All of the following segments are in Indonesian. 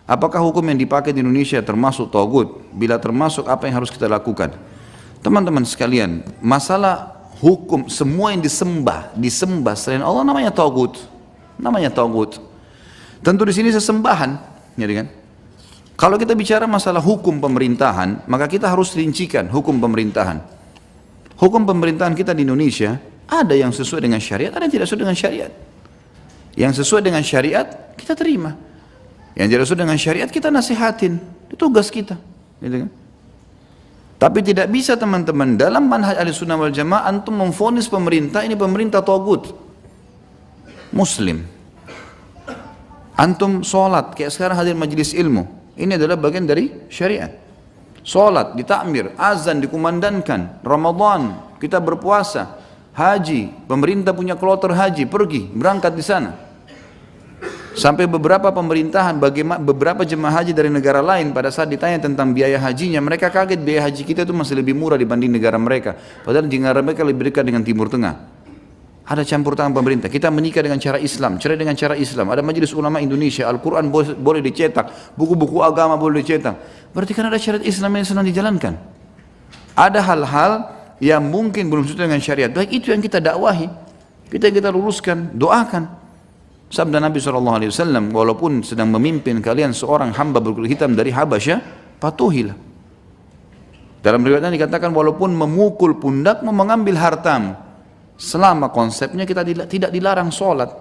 Apakah hukum yang dipakai di Indonesia termasuk togut? Bila termasuk, apa yang harus kita lakukan? Teman-teman sekalian, masalah hukum, semua yang disembah selain Allah namanya togut. Namanya togut. Tentu di sini sesembahan, ya kan? Kalau kita bicara masalah hukum pemerintahan, maka kita harus rincikan hukum pemerintahan. Hukum pemerintahan kita di Indonesia, ada yang sesuai dengan syariat, ada yang tidak sesuai dengan syariat. Yang sesuai dengan syariat, kita terima. Yang tidak sesuai dengan syariat, kita nasihatin. Itu tugas kita. Gitu kan? Tapi tidak bisa teman-teman, dalam manhaj Ahlussunnah wal Jamaah, antum memvonis pemerintah, ini pemerintah tagut. Muslim. Antum sholat, kayak sekarang hadir majelis ilmu. Ini adalah bagian dari syariat. Sholat, ditakmir, azan, dikumandangkan, Ramadan, kita berpuasa, haji, pemerintah punya kloter haji, pergi, berangkat di sana. Sampai beberapa pemerintahan, beberapa jemaah haji dari negara lain pada saat ditanya tentang biaya hajinya, mereka kaget biaya haji kita itu masih lebih murah dibanding negara mereka. Padahal negara mereka lebih dekat dengan Timur Tengah. Ada campur tangan pemerintah. Kita menikah dengan cara Islam, cerai dengan cara Islam. Ada majelis ulama Indonesia, Al-Quran boleh dicetak, buku-buku agama boleh dicetak. Berarti kan ada syariat Islam yang sedang dijalankan. Ada hal-hal yang mungkin belum sesuai dengan syariat. Baik, itu yang kita dakwahi, kita luruskan, doakan. Sabda Nabi SAW, walaupun sedang memimpin kalian seorang hamba berkulit hitam dari Habasyah, patuhilah. Dalam riwayatnya dikatakan, walaupun memukul pundakmu, mengambil hartamu, selama konsepnya kita tidak dilarang sholat,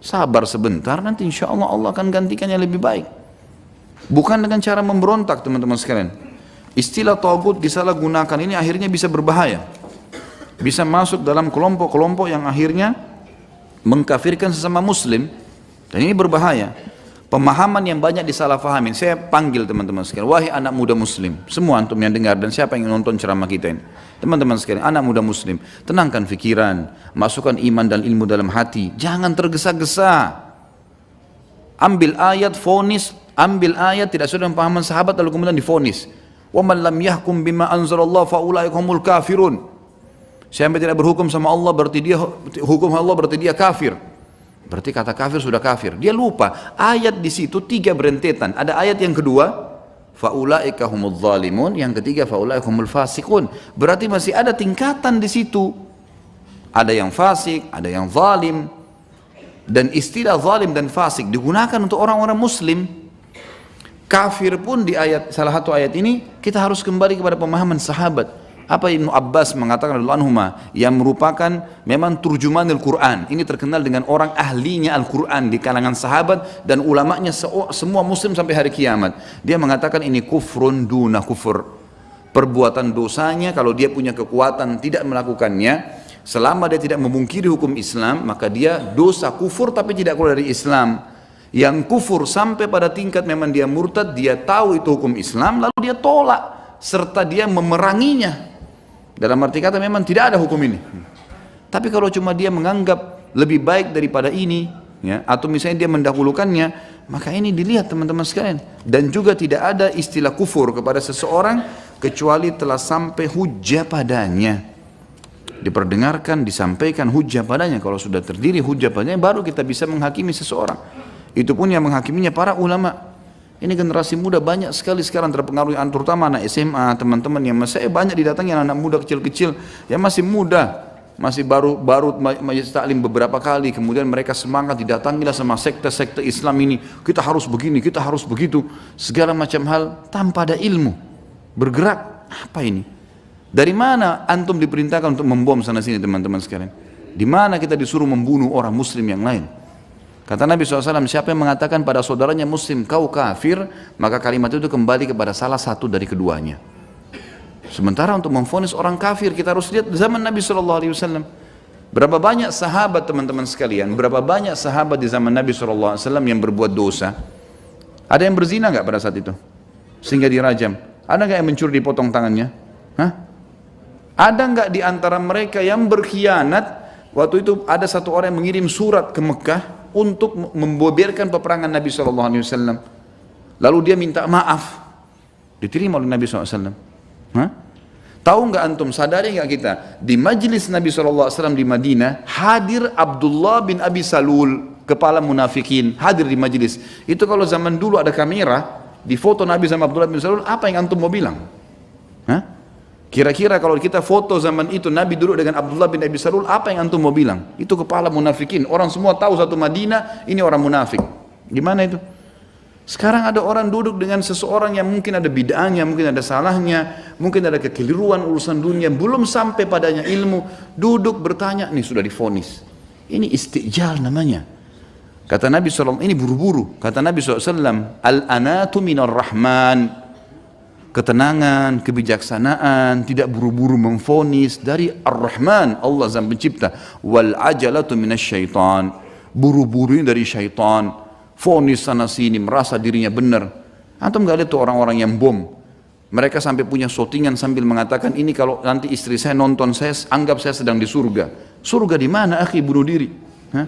sabar sebentar, nanti insya Allah Allah akan gantikan yang lebih baik. Bukan dengan cara memberontak, teman-teman sekalian. Istilah tagut disalahgunakan ini akhirnya bisa berbahaya, bisa masuk dalam kelompok-kelompok yang akhirnya mengkafirkan sesama muslim, dan ini berbahaya. Pemahaman yang banyak disalahfahamin. Saya panggil teman-teman sekalian, wahai anak muda muslim, semua antum yang dengar dan siapa yang nonton ceramah kita ini, teman-teman sekalian, anak muda muslim, tenangkan fikiran, masukkan iman dan ilmu dalam hati, jangan tergesa-gesa. Ambil ayat vonis, ambil ayat tidak sesuai dengan pemahaman sahabat lalu kemudian divonis. Wa man lam yahkum bima anzalallahu fa ulaika humul kafirun. Siapa tidak berhukum sama Allah berarti dia hukum Allah berarti dia kafir. Berarti kata kafir sudah kafir. Dia lupa ayat di situ 3 berentetan. Ada ayat yang kedua, faulaika humudz zalimun, yang ketiga faulaika humul fasiqun. Berarti masih ada tingkatan di situ. Ada yang fasik, ada yang zalim. Dan istilah zalim dan fasik digunakan untuk orang-orang muslim. Kafir pun di ayat salah satu ayat ini kita harus kembali kepada pemahaman sahabat. Apa Ibnu Abbas mengatakan radhiyallahu anhuma, yang merupakan memang turjuman Al-Quran. Ini terkenal dengan orang ahlinya Al-Quran di kalangan sahabat dan ulamanya semua muslim sampai hari kiamat. Dia mengatakan ini kufrun duna kufur. Perbuatan dosanya kalau dia punya kekuatan tidak melakukannya, selama dia tidak memungkiri hukum Islam, maka dia dosa kufur tapi tidak keluar dari Islam. Yang kufur sampai pada tingkat memang dia murtad, dia tahu itu hukum Islam lalu dia tolak serta dia memeranginya. Dalam arti kata memang tidak ada hukum ini. Tapi kalau cuma dia menganggap lebih baik daripada ini, ya, atau misalnya dia mendahulukannya, maka ini dilihat teman-teman sekalian. Dan juga tidak ada istilah kufur kepada seseorang kecuali telah sampai hujjah padanya. Diperdengarkan, disampaikan hujjah padanya. Kalau sudah terdiri hujjah padanya, baru kita bisa menghakimi seseorang. Itu pun yang menghakiminya para ulama. Ini generasi muda banyak sekali sekarang terpengaruh, terutama anak SMA, teman-teman yang saya banyak didatangi anak muda kecil-kecil yang masih muda, masih baru majelis taklim beberapa kali, kemudian mereka semangat didatangilah sama sekte-sekte Islam ini, kita harus begini, kita harus begitu, segala macam hal tanpa ada ilmu, bergerak, apa ini? Dari mana antum diperintahkan untuk membom sana sini teman-teman sekalian? Di mana kita disuruh membunuh orang muslim yang lain? Kata Nabi SAW, siapa yang mengatakan pada saudaranya muslim kau kafir, maka kalimat itu kembali kepada salah satu dari keduanya. Sementara untuk memvonis orang kafir, kita harus lihat zaman Nabi SAW. Berapa banyak sahabat teman-teman sekalian, berapa banyak sahabat di zaman Nabi SAW yang berbuat dosa. Ada yang berzina nggak pada saat itu? Sehingga dirajam. Ada nggak yang mencuri dipotong tangannya? Hah? Ada nggak di antara mereka yang berkhianat? Waktu itu ada satu orang yang mengirim surat ke Mekah untuk memboberkan peperangan Nabi SAW. Lalu dia minta maaf, diterima oleh Nabi SAW. Tahu nggak antum, sadari nggak kita, di majlis Nabi SAW di Madinah hadir Abdullah bin Abi Salul. kepala munafikin hadir di majelis. Itu kalau zaman dulu ada kamera, di foto Nabi sama Abdullah bin Salul, apa yang antum mau bilang? Hah? Kira-kira kalau kita foto zaman itu Nabi duduk dengan Abdullah bin Abi Salul, apa yang antum mau bilang? Itu kepala munafikin. Orang semua tahu satu Madinah, ini orang munafik. Gimana itu? Sekarang ada orang duduk dengan seseorang yang mungkin ada bid'ahnya, mungkin ada salahnya, mungkin ada kekeliruan urusan dunia, belum sampai padanya ilmu, duduk bertanya, nih sudah divonis. Ini istijal namanya. Kata Nabi SAW, ini buru-buru. Kata Nabi SAW, al-anatu minar rahman. Ketenangan, kebijaksanaan, tidak buru-buru memvonis dari ar-Rahman, Allah Sang Pencipta. Wal ajalatu minasyaitan. Buru-buru ini dari syaitan. Vonis sana sini, merasa dirinya benar. Antum gak lihat tuh orang-orang yang bom. Mereka sampai punya shootingan sambil mengatakan, ini kalau nanti istri saya nonton saya, anggap saya sedang di surga. Surga di mana, akhi, bunuh diri? Hah?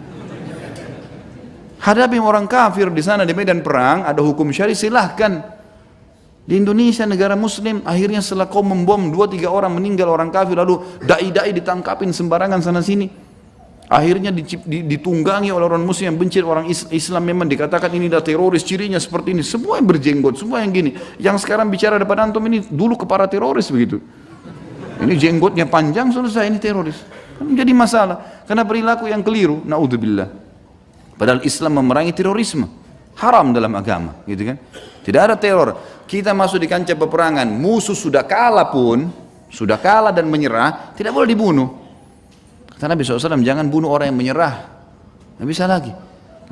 Hadapi orang kafir di sana di medan perang, ada hukum syari, silahkan. Di Indonesia negara muslim, akhirnya setelah kau membom 2-3 orang meninggal orang kafir, lalu dai-dai ditangkapin sembarangan sana sini. Akhirnya ditunggangi oleh orang muslim yang benci orang Islam, memang dikatakan ini adalah teroris, cirinya seperti ini. Semua yang berjenggot, semua yang gini. Yang sekarang bicara depan antum ini dulu kepala teroris begitu. Ini jenggotnya panjang, selesai, ini teroris. Jadi masalah, karena perilaku yang keliru, naudzubillah. Padahal Islam memerangi terorisme, haram dalam agama, gitu kan? Tidak ada teror. Kita masuk di kancah peperangan, musuh sudah kalah pun, sudah kalah dan menyerah, tidak boleh dibunuh. Kata Nabi SAW, jangan bunuh orang yang menyerah. Tidak bisa lagi.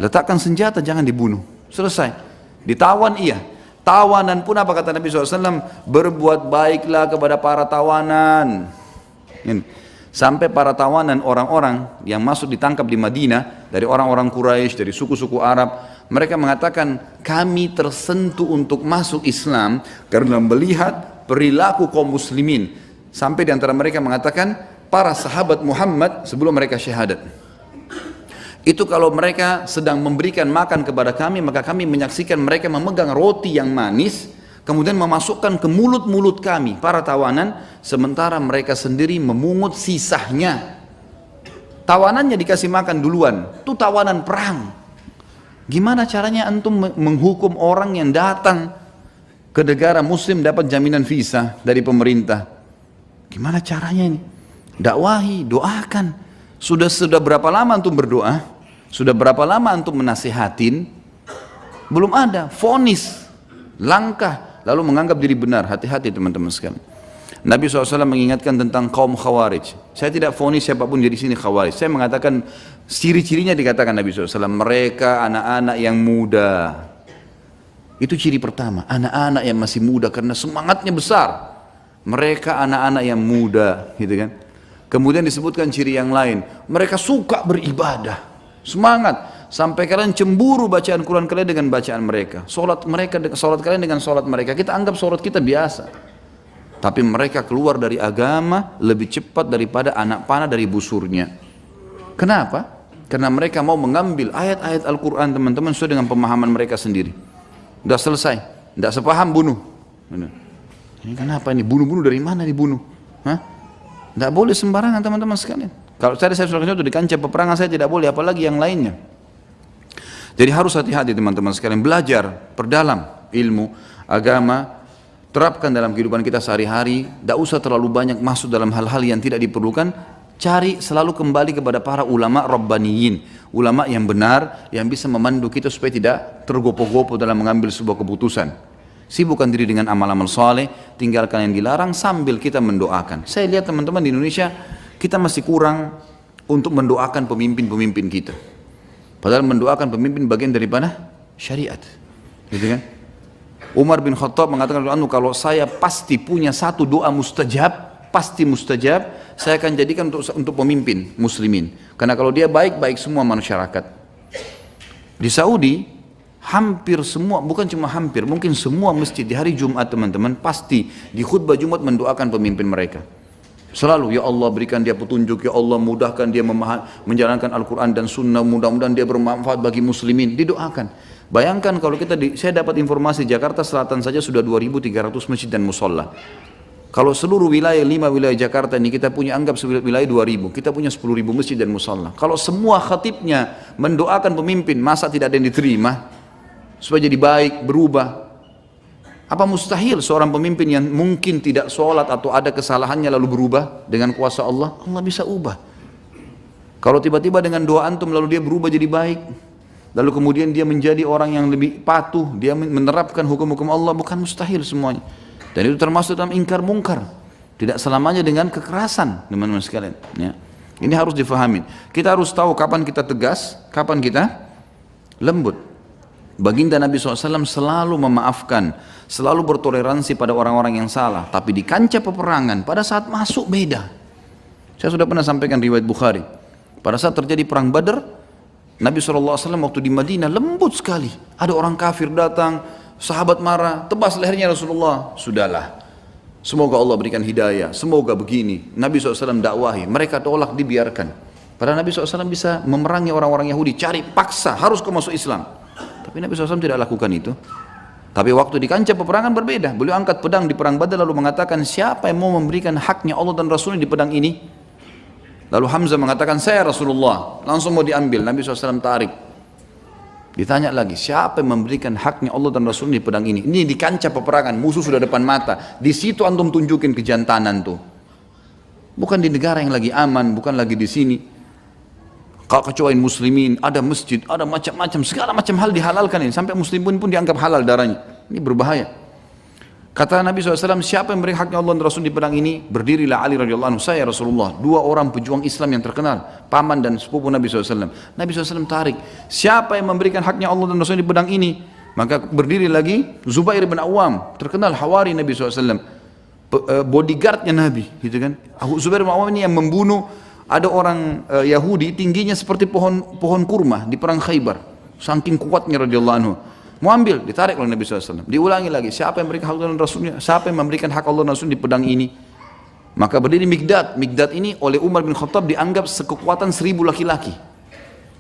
Letakkan senjata, jangan dibunuh. Selesai. Ditawan iya. Tawanan pun apa kata Nabi SAW? Berbuat baiklah kepada para tawanan. Sampai para tawanan orang-orang yang masuk ditangkap di Madinah, dari orang-orang Quraisy, dari suku-suku Arab, mereka mengatakan, kami tersentuh untuk masuk Islam karena melihat perilaku kaum muslimin. Sampai di antara mereka mengatakan, para sahabat Muhammad sebelum mereka syahadat, itu kalau mereka sedang memberikan makan kepada kami, maka kami menyaksikan mereka memegang roti yang manis, kemudian memasukkan ke mulut-mulut kami, para tawanan, sementara mereka sendiri memungut sisanya. Tawanannya dikasih makan duluan, itu tawanan perang. Gimana caranya antum menghukum orang yang datang ke negara muslim dapat jaminan visa dari pemerintah? Gimana caranya ini? Dakwahi, doakan. Sudah berapa lama antum berdoa? Sudah berapa lama antum menasihatin? Belum ada, vonis, langkah, lalu menganggap diri benar. Hati-hati teman-teman sekalian. Nabi SAW mengingatkan tentang kaum Khawarij. Saya tidak vonis siapapun di sini Khawarij. Saya mengatakan ciri-cirinya, dikatakan Nabi SAW, mereka anak-anak yang muda. Itu ciri pertama, anak-anak yang masih muda karena semangatnya besar. Mereka anak-anak yang muda, gitu kan? Kemudian disebutkan ciri yang lain, mereka suka beribadah, semangat, sampai kalian cemburu bacaan Quran kalian dengan bacaan mereka, solat kalian dengan solat mereka. Kita anggap solat kita biasa, tapi mereka keluar dari agama lebih cepat daripada anak panah dari busurnya. Kenapa? Karena mereka mau mengambil ayat-ayat Al-Quran teman-teman sesuai dengan pemahaman mereka sendiri. Udah selesai, tidak sepaham bunuh. Ini kenapa ini bunuh-bunuh, dari mana dibunuh? Hah? Tidak boleh sembarangan teman-teman sekalian. Kalau saya sudah di kancah peperangan saya tidak boleh, apalagi yang lainnya. Jadi harus hati-hati teman-teman sekalian, belajar, perdalam ilmu agama, terapkan dalam kehidupan kita sehari-hari. Tidak usah terlalu banyak masuk dalam hal-hal yang tidak diperlukan. Cari selalu kembali kepada para ulama rabbaniyin, ulama yang benar, yang bisa memandu kita supaya tidak tergopoh-gopoh dalam mengambil sebuah keputusan. Sibukkan diri dengan amal-amal soleh, tinggalkan yang dilarang sambil kita mendoakan. Saya lihat teman-teman di Indonesia, kita masih kurang untuk mendoakan pemimpin-pemimpin kita. Padahal mendoakan pemimpin bagian daripada syariat, gitu kan? Umar bin Khattab mengatakan, kalau saya pasti punya satu doa mustajab, pasti mustajab, saya akan jadikan untuk pemimpin muslimin. Karena kalau dia baik semua masyarakat. Di Saudi, hampir semua, bukan cuma hampir, mungkin semua masjid di hari Jumat teman-teman pasti di khutbah Jumat mendoakan pemimpin mereka. Selalu, ya Allah berikan dia petunjuk, ya Allah mudahkan dia menjalankan Al-Quran dan Sunnah, mudah-mudahan dia bermanfaat bagi muslimin, didoakan. Bayangkan kalau saya dapat informasi Jakarta Selatan saja sudah 2.300 masjid dan musola. Kalau seluruh wilayah, 5 wilayah Jakarta ini kita punya, anggap wilayah 2.000, kita punya 10.000 masjid dan musalla. Kalau semua khatibnya mendoakan pemimpin, masa tidak ada yang diterima? Supaya jadi baik, berubah. Apa mustahil seorang pemimpin yang mungkin tidak sholat atau ada kesalahannya lalu berubah dengan kuasa Allah? Allah bisa ubah. Kalau tiba-tiba dengan doa antum lalu dia berubah jadi baik, lalu kemudian dia menjadi orang yang lebih patuh, dia menerapkan hukum-hukum Allah, bukan mustahil semuanya. Dan itu termasuk dalam ingkar mungkar. Tidak selamanya dengan kekerasan, teman-teman sekalian. Ya. Ini harus difahamin. Kita harus tahu kapan kita tegas, kapan kita lembut. Baginda Nabi SAW selalu memaafkan, selalu bertoleransi pada orang-orang yang salah. Tapi di kancah peperangan, pada saat masuk beda. Saya sudah pernah sampaikan riwayat Bukhari. Pada saat terjadi perang Badar, Nabi SAW waktu di Madinah lembut sekali. Ada orang kafir datang, sahabat marah, tebas lehernya Rasulullah. Sudahlah, semoga Allah berikan hidayah, semoga begini. Nabi SAW dakwahi, mereka tolak, dibiarkan. Padahal Nabi SAW bisa memerangi orang-orang Yahudi, cari paksa, harus kau masuk Islam. Tapi Nabi SAW tidak lakukan itu. Tapi waktu di kancah peperangan berbeda. Beliau angkat pedang di perang Badar lalu mengatakan, siapa yang mau memberikan haknya Allah dan Rasulnya di pedang ini? Lalu Hamzah mengatakan, saya Rasulullah. Langsung mau diambil, Nabi SAW tarik. Ditanya lagi, siapa yang memberikan haknya Allah dan Rasulnya di pedang ini? Ini di kancah peperangan, musuh sudah depan mata. Di situ antum tunjukin kejantanan tuh. Bukan di negara yang lagi aman, bukan lagi di sini. Kalau kecuali muslimin, ada masjid, ada macam-macam, segala macam hal dihalalkan ini. Sampai muslimin pun dianggap halal darahnya. Ini berbahaya. Kata Nabi SAW, siapa yang memberi haknya Allah dan Rasul di pedang ini? Berdirilah Ali radhiyallahu anhu, saya Rasulullah. 2 orang pejuang Islam yang terkenal, paman dan sepupu Nabi SAW. Nabi SAW tarik, siapa yang memberikan haknya Allah dan Rasul di pedang ini? Maka berdiri lagi Zubair bin Awam, terkenal hawari Nabi SAW, bodyguardnya Nabi, gitu kan? Zubair bin Awam ini yang membunuh, ada orang Yahudi tingginya seperti pohon kurma di perang Khaybar, saking kuatnya radhiyallahu anhu. Mau ambil, ditarik oleh Nabi SAW. Diulangi lagi, siapa yang memberikan hak Allah dan Rasulnya? Siapa yang memberikan hak Allah dan Rasul di pedang ini? Maka berdiri Mikdad. Mikdad ini oleh Umar bin Khattab dianggap sekekuatan 1.000 laki-laki.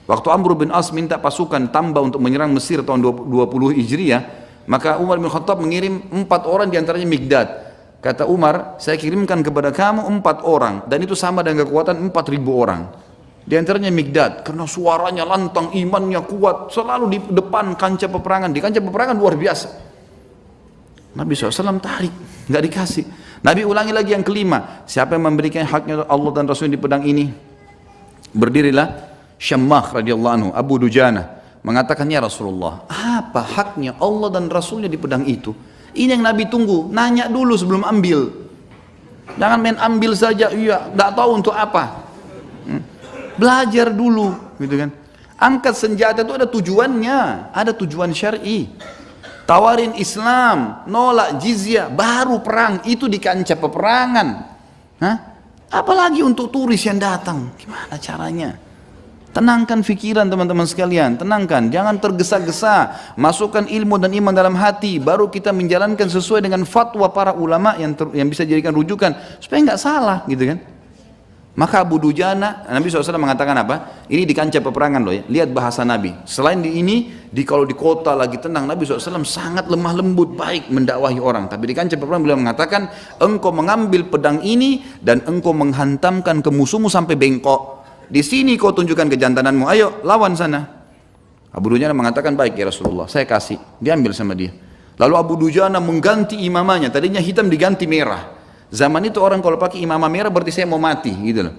Waktu Amr bin As minta pasukan tambah untuk menyerang Mesir tahun 20 Hijriah, maka Umar bin Khattab mengirim 4 orang diantaranya Mikdad. Kata Umar, saya kirimkan kepada kamu 4 orang, dan itu sama dengan kekuatan 4.000 orang. Di antaranya Mikdad, karena suaranya lantang, imannya kuat, selalu di depan kancah peperangan. Di kancah peperangan luar biasa. Nabi SAW tarik, nggak dikasih. Nabi ulangi lagi yang kelima, siapa yang memberikan haknya Allah dan Rasul di pedang ini? Berdirilah Syammah radhiyallahu anhu, Abu Dujana, mengatakan, ya Rasulullah, apa haknya Allah dan Rasulnya di pedang itu? Ini yang Nabi tunggu, nanya dulu sebelum ambil. Jangan main ambil saja, iya, nggak tahu untuk apa. Belajar dulu, gitu kan. Angkat senjata itu ada tujuannya, ada tujuan syar'i. Tawarin Islam, nolak jizyah, baru perang, itu di kancah peperangan. Hah? Apalagi untuk turis yang datang, gimana caranya? Tenangkan pikiran teman-teman sekalian, tenangkan, jangan tergesa-gesa. Masukkan ilmu dan iman dalam hati, baru kita menjalankan sesuai dengan fatwa para ulama yang bisa dijadikan rujukan, supaya nggak salah, gitu kan. Maka Abu Dujana, Nabi SAW mengatakan apa? Ini di kancah peperangan loh ya, lihat bahasa Nabi. Selain di ini, kalau di kota lagi tenang, Nabi SAW sangat lemah lembut, baik mendakwahi orang. Tapi di kancah peperangan beliau mengatakan, engkau mengambil pedang ini dan engkau menghantamkan ke musuhmu sampai bengkok. Di sini kau tunjukkan kejantananmu, ayo lawan sana. Abu Dujana mengatakan, baik ya Rasulullah, saya kasih. Diambil sama dia. Lalu Abu Dujana mengganti imamahnya, tadinya hitam diganti merah. Zaman itu orang kalau pakai imamah merah berarti saya mau mati, gitu loh.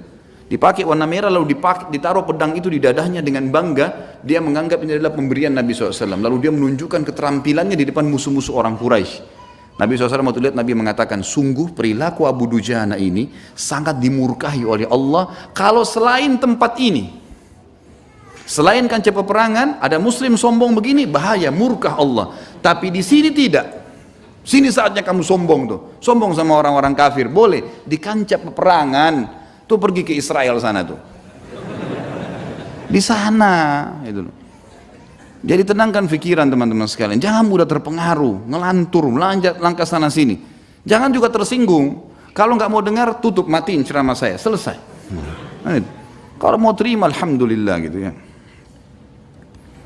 Dipakai warna merah lalu ditaruh pedang itu di dadahnya dengan bangga. Dia menganggap ini adalah pemberian Nabi SAW. Lalu dia menunjukkan keterampilannya di depan musuh-musuh orang Quraisy. Nabi SAW waktu lihat, Nabi mengatakan, sungguh perilaku Abu Dujana ini sangat dimurkahi oleh Allah. Kalau selain tempat ini, selain kancah peperangan, ada muslim sombong begini, bahaya, murkah Allah. Tapi di sini tidak. Sini saatnya kamu sombong tuh, sombong sama orang-orang kafir, boleh. Di kancah peperangan, tuh pergi ke Israel sana tuh, di sana, itu. Jadi tenangkan pikiran teman-teman sekalian, jangan mudah terpengaruh, ngelantur, melanjut langkah sana sini. Jangan juga tersinggung. Kalau nggak mau dengar, tutup, matiin ceramah saya, selesai. Kalau mau terima, alhamdulillah gitu ya.